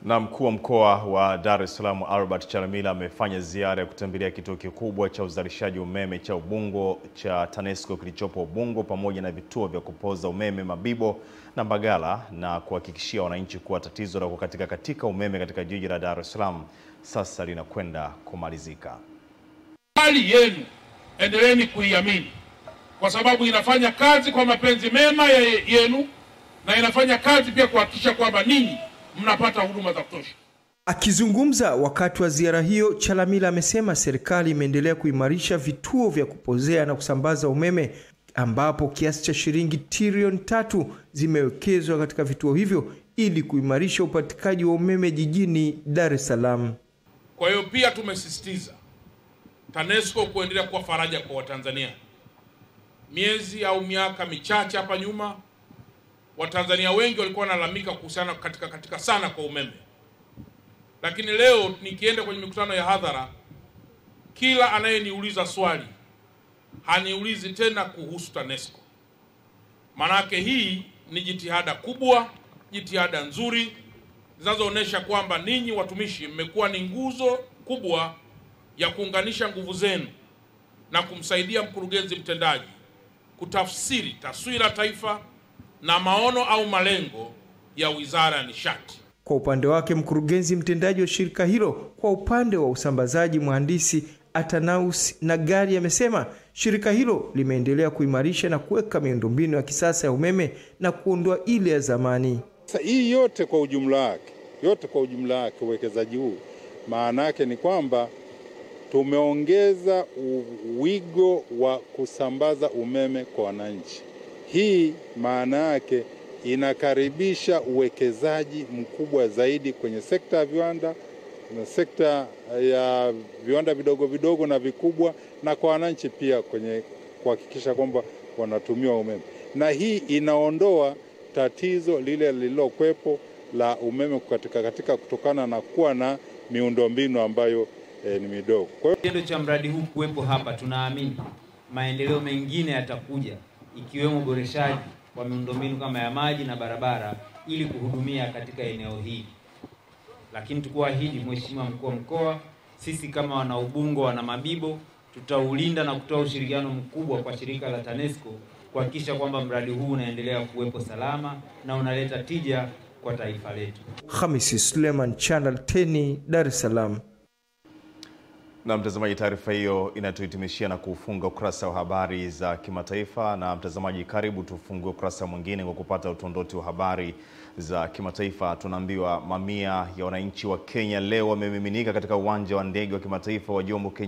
Na mkuu wa mkoa wa Dar es Salaam Albert Chalamila amefanya ziara ya kutembelea kituo kikubwa cha uzalishaji umeme cha Ubungo cha TANESCO kilichopo Ubungo pamoja na vituo vya kupoza umeme Mabibo na Mbagala na kuhakikishia wananchi kuwa tatizo la kukatika umeme katika jiji la Dar es Salaam sasa linakwenda kumalizika. Hali yenu endeleeni kuiamini kwa sababu inafanya kazi kwa mapenzi mema yenu na inafanya kazi pia kuhakikisha kwamba ninyi mnapata huduma za kutosha. Akizungumza wakati wa ziara hiyo, Chalamila amesema serikali imeendelea kuimarisha vituo vya kupozea na kusambaza umeme ambapo kiasi cha shilingi trilioni 3 zimewekezwa katika vituo hivyo ili kuimarisha upatikanaji wa umeme jijini Dar es Salaam. Kwa hiyo pia tumesisitiza TANESCO kuendelea kuwa faraja kwa Watanzania. Miezi au miaka michache hapa nyuma Watanzania wengi walikuwa wanalalamika kuhusiana katika sana kwa umeme. Lakini leo nikienda kwenye mikutano ya hadhara, kila anayeniuliza swali haniulizi tena kuhusu TANESCO. Manake hii ni jitihada kubwa, jitihada nzuri zinazoonyesha kwamba ninyi watumishi mmekuwa ni nguzo kubwa ya kuunganisha nguvu zenu na kumsaidia mkurugenzi mtendaji kutafsiri taswira taifa na maono au malengo ya Wizara ya Nishati. Kwa upande wake, mkurugenzi mtendaji wa shirika hilo kwa upande wa usambazaji Mhandisi Atanaus Nagari amesema shirika hilo limeendelea kuimarisha na kuweka miundombinu ya kisasa ya umeme na kuondoa ile ya zamani. Hii yote kwa ujumla wake uwekezaji huu maana yake ni kwamba tumeongeza wigo wa kusambaza umeme kwa wananchi. Hii maana yake inakaribisha uwekezaji mkubwa zaidi kwenye sekta ya viwanda na sekta ya viwanda vidogo vidogo na vikubwa, na kwa wananchi pia kwenye kuhakikisha kwamba wanatumia umeme. Na hii inaondoa tatizo lile lililokuwepo la umeme katika kutokana na kuwa na miundombinu ambayo ni midogo. Kwa hiyo kitendo cha mradi huu kuwepo hapa, tunaamini maendeleo mengine yatakuja, ikiwemo uboreshaji wa miundombinu kama ya maji na barabara ili kuhudumia katika eneo hili. Lakini tukuahidi Mheshimiwa Mkuu wa Mkoa, sisi kama wana Ubungo, wana Mabibo, tutaulinda na kutoa ushirikiano mkubwa kwa shirika la TANESCO kuhakikisha kwamba mradi huu unaendelea kuwepo salama na unaleta tija kwa taifa letu. Hamisi Suleiman, Channel 10, Dar es Salaam. Na mtazamaji, taarifa hiyo inatuhitimishia na kufunga ukurasa wa habari za kimataifa. Na mtazamaji, karibu tufungue ukurasa mwingine kwa kupata utondoti wa habari za kimataifa. Tunaambiwa mamia ya wananchi wa Kenya leo wamemiminika katika uwanja wa ndege wa kimataifa wa Jomo Kenyatta